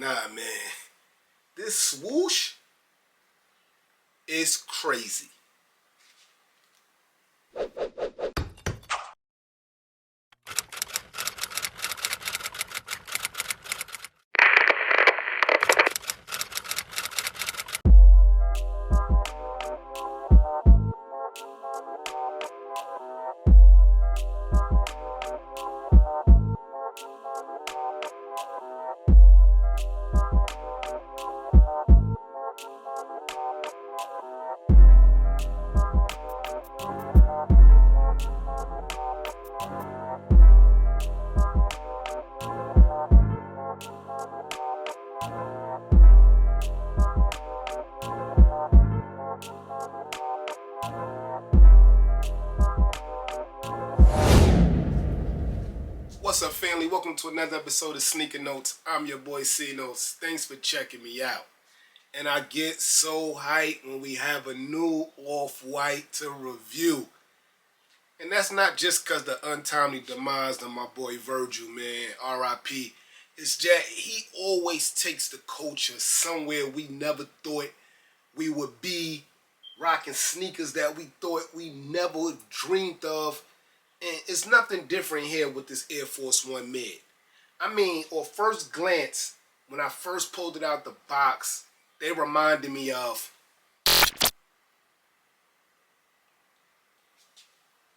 Nah, man. This swoosh is crazy. What's up, family? Welcome to another episode of Sneaker Notes. I'm your boy C Notes. Thanks for checking me out. And I get so hyped when we have a new Off-White to review. And that's not just because the untimely demise of my boy Virgil, man, R.I.P. It's that he always takes the culture somewhere we never thought we would be, rocking sneakers that we thought we never dreamed of. And it's nothing different here with this Air Force One mid. I mean, on first glance, when I first pulled it out the box, they reminded me of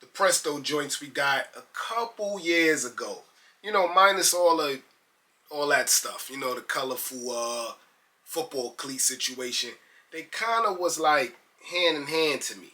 the Presto joints we got a couple years ago. You know, minus all that stuff. You know, the colorful football cleat situation. They kind of was like hand in hand to me.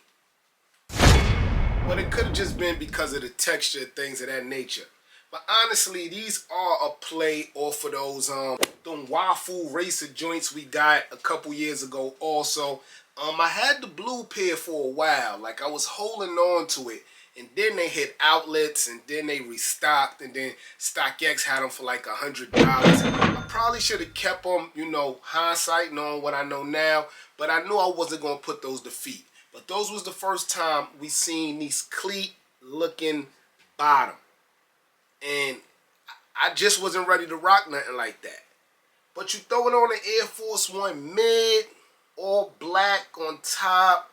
But it could have just been because of the texture, things of that nature. But honestly, these are a play off of those them waffle racer joints we got a couple years ago also. I had the blue pair for a while. Like, I was holding on to it. And then they hit outlets, and then they restocked, and then StockX had them for like $100. I probably should have kept them, you know, hindsight, knowing what I know now. But I knew I wasn't going to put those to feet. But those was the first time we seen these cleat-looking bottom. And I just wasn't ready to rock nothing like that. But you throw it on the Air Force One mid, all black on top,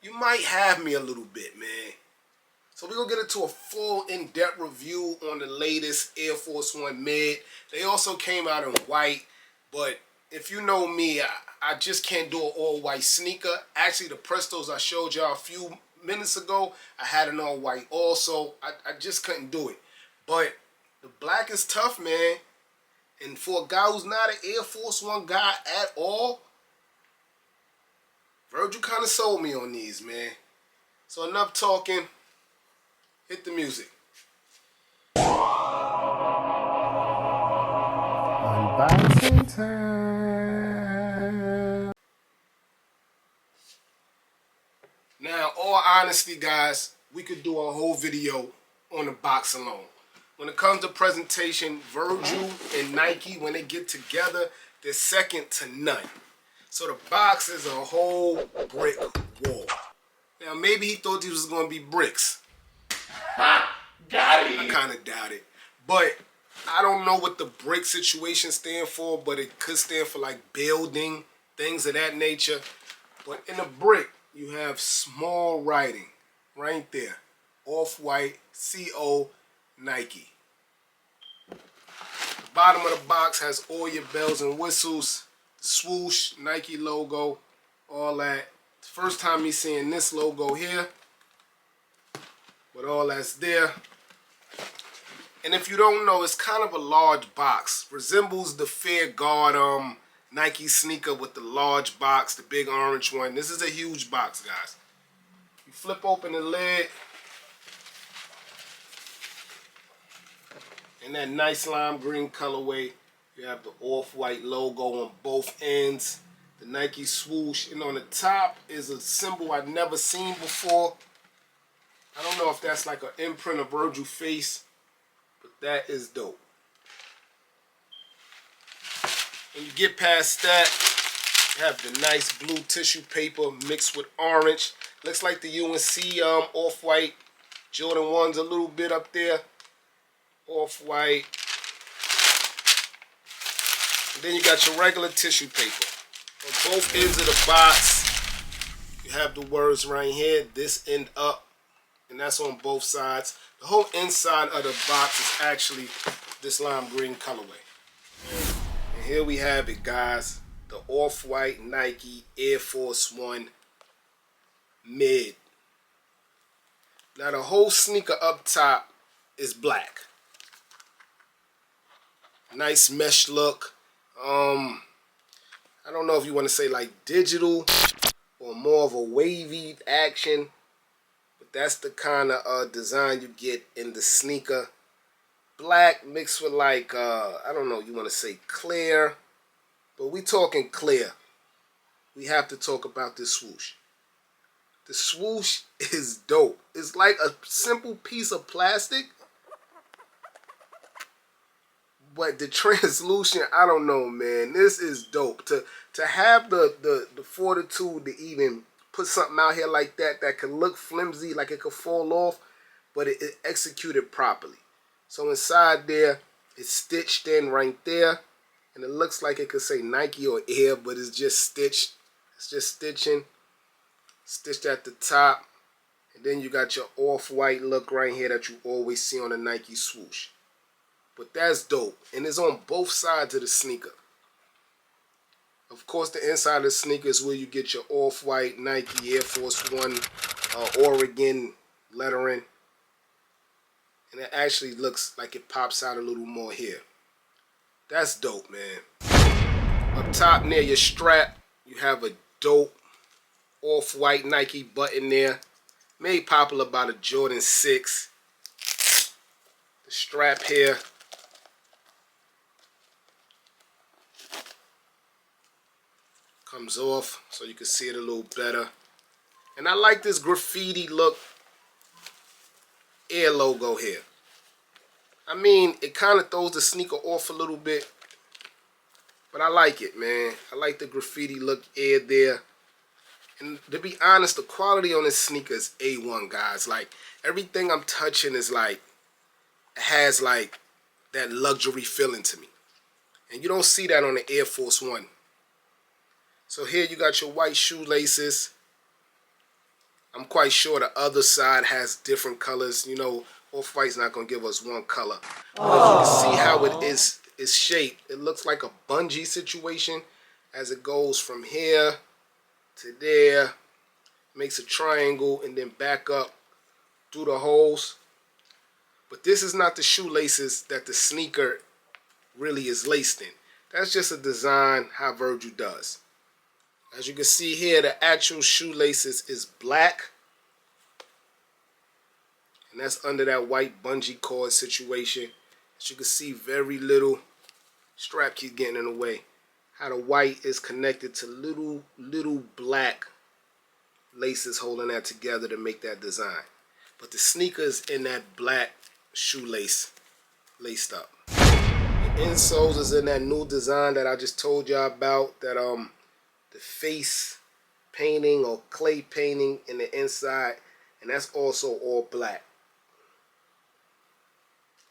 you might have me a little bit, man. So we're going to get into a full in-depth review on the latest Air Force One mid. They also came out in white, but if you know me, I just can't do an all-white sneaker. Actually, the Prestos I showed y'all a few minutes ago, I had an all-white also. I just couldn't do it. But the black is tough, man. And for a guy who's not an Air Force One guy at all, Virgil kind of sold me on these, man. So enough talking. Hit the music. Unboxing time. Now, all honesty, guys, we could do a whole video on the box alone. When it comes to presentation, Virgil and Nike, when they get together, they're second to none. So the box is a whole brick wall. Now, maybe he thought these was going to be bricks. Got it. I kind of doubt it. But I don't know what the brick situation stand for, but it could stand for like building, things of that nature. But in the brick, you have small writing right there. Off-White, CO, Nike. The bottom of the box has all your bells and whistles, swoosh, Nike logo, all that. It's the first time me seeing this logo here. But all that's there. And if you don't know, it's kind of a large box. Resembles the Fair Guard Nike sneaker with the large box, the big orange one. This is a huge box, guys. You flip open the lid. In that nice lime green colorway, you have the Off-White logo on both ends. The Nike swoosh. And on the top is a symbol I've never seen before. I don't know if that's like an imprint of Virgil face, but that is dope. When you get past that, you have the nice blue tissue paper mixed with orange. Looks like the UNC Off-White Jordan 1's a little bit up there. Off-White. And then you got your regular tissue paper. On both ends of the box, you have the words right here, this end up, and that's on both sides. The whole inside of the box is actually this lime green colorway. And here we have it, guys. The Off-White Nike Air Force One Mid. Now the whole sneaker up top is black. Nice mesh look. I don't know if you want to say like digital or more of a wavy action, but that's the kind of design you get in the sneaker. Black mixed with like, I don't know, you want to say clear, but we talking clear. We have to talk about this swoosh. The swoosh is dope. It's like a simple piece of plastic, but the translucent, I don't know, man. This is dope. To have the fortitude to even put something out here like that could look flimsy, like it could fall off, but it executed properly. So inside there, it's stitched in right there, and it looks like it could say Nike or Air, but it's just stitched. It's just stitching. Stitched at the top, and then you got your off-white look right here that you always see on a Nike swoosh. But that's dope, and it's on both sides of the sneaker. Of course, the inside of the sneaker is where you get your off-white Nike Air Force One Oregon lettering, and it actually looks like it pops out a little more here. That's dope, man. Up top near your strap, you have a dope off-white Nike button there, made popular by the Jordan 6. The strap here comes off so you can see it a little better. And I like this graffiti look Air logo here. I mean, it kind of throws the sneaker off a little bit, but I like it, man. I like the graffiti look Air there. And to be honest, the quality on this sneaker is A1, guys. Like, everything I'm touching is like, has like that luxury feeling to me. And you don't see that on the Air Force One. So here you got your white shoelaces. I'm quite sure the other side has different colors. You know, Off-White's not going to give us one color. But you can see how it is shaped. It looks like a bungee situation as it goes from here to there, makes a triangle, and then back up through the holes. But this is not the shoelaces that the sneaker really is laced in. That's just a design how Virgil does. As you can see here, the actual shoelaces is black, and that's under that white bungee cord situation. As you can see, very little strap keeps getting in the way. How the white is connected to little black laces holding that together to make that design. But the sneakers in that black shoelace laced up. The insoles is in that new design that I just told y'all about. That the face painting or clay painting in the inside, and that's also all black.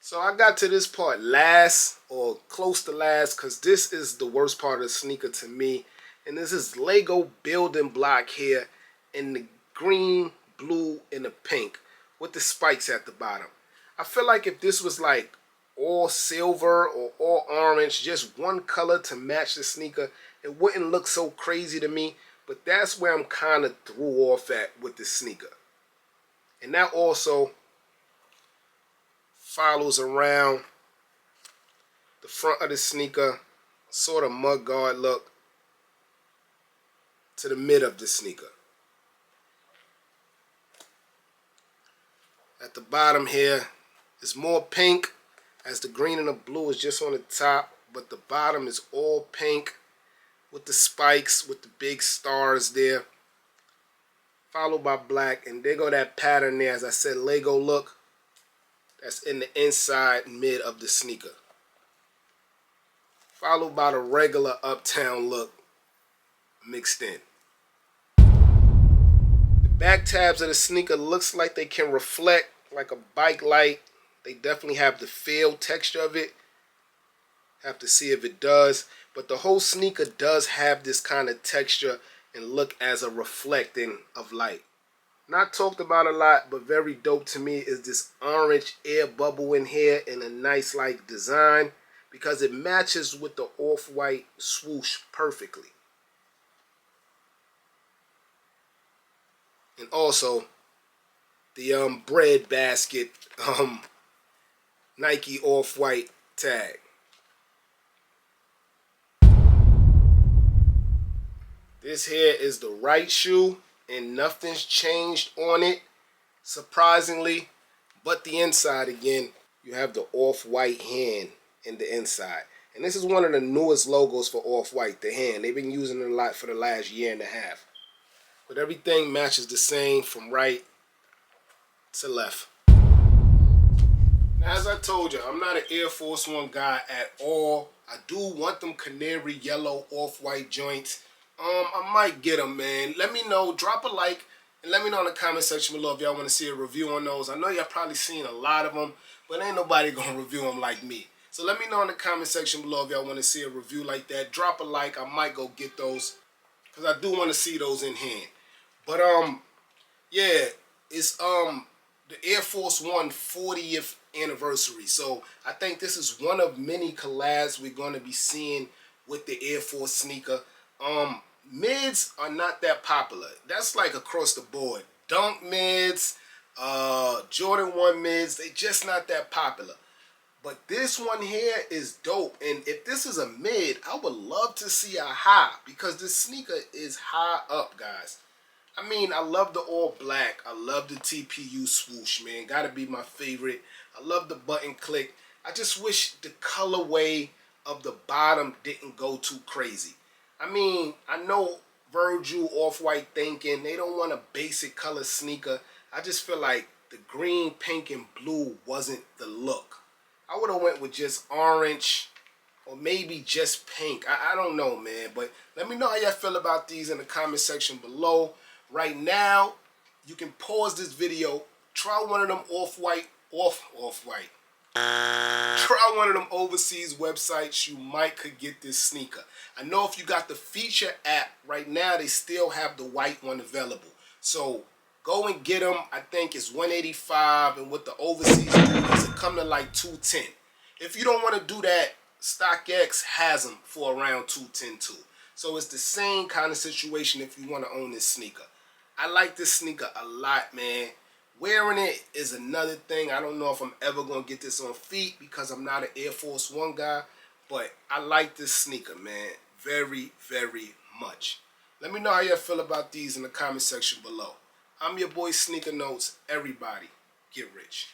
So I got to this part last, or close to last, because this is the worst part of the sneaker to me. And this is Lego building block here in the green, blue, and the pink with the spikes at the bottom. I feel like if this was like all silver or all orange, just one color to match the sneaker, it wouldn't look so crazy to me. But that's where I'm kind of threw off at with this sneaker. And that also follows around the front of the sneaker, sort of mud guard look, to the mid of the sneaker. At the bottom here, it's more pink, as the green and the blue is just on the top, but the bottom is all pink with the spikes, with the big stars there, followed by black. And there go that pattern there, as I said, Lego look. That's in the inside mid of the sneaker. Followed by the regular uptown look mixed in. The back tabs of the sneaker looks like they can reflect like a bike light. They definitely have the feel, texture of it. Have to see if it does. But the whole sneaker does have this kind of texture and look as a reflecting of light. Not talked about a lot, but very dope to me is this orange air bubble in here in a nice like design because it matches with the off-white swoosh perfectly. And also the bread basket Nike off-white tag. This here is the right shoe and nothing's changed on it, surprisingly, but the inside again, you have the off-white hand in the inside. And this is one of the newest logos for Off-White, the hand. They've been using it a lot for the last year and a half. But everything matches the same from right to left. Now, as I told you, I'm not an Air Force One guy at all. I do want them canary yellow off-white joints. I might get them, man. Let me know. Drop a like and let me know in the comment section below if y'all want to see a review on those. I know y'all probably seen a lot of them, but ain't nobody gonna review them like me. So let me know in the comment section below if y'all want to see a review like that. Drop a like. I might go get those because I do want to see those in hand. But yeah, it's the Air Force One 40th anniversary. So I think this is one of many collabs we're going to be seeing with the Air Force sneaker. Mids are not that popular. That's like across the board. Dunk mids, Jordan 1 mids, they just not that popular. But this one here is dope. And if this is a mid, I would love to see a high because this sneaker is high up, guys. I mean, I love the all black. I love the TPU swoosh, man. Gotta be my favorite. I love the button click. I just wish the colorway of the bottom didn't go too crazy. I mean, I know Virgil Off-White thinking they don't want a basic color sneaker. I just feel like the green, pink, and blue wasn't the look. I would have went with just orange or maybe just pink. I don't know, man. But let me know how y'all feel about these in the comment section below. Right now, you can pause this video. Try one of them Off-White. Try one of them overseas websites. You might could get this sneaker. I know if you got the feature app right now, they still have the white one available. So go and get them. I think it's $185, and with the overseas deals, it come to like $210. If you don't want to do that, StockX has them for around $210 too. So it's the same kind of situation if you want to own this sneaker. I like this sneaker a lot, man. Wearing it is another thing. I don't know if I'm ever going to get this on feet because I'm not an Air Force One guy. But I like this sneaker, man. Very, very much. Let me know how y'all feel about these in the comment section below. I'm your boy Sneaker Notes. Everybody, get rich.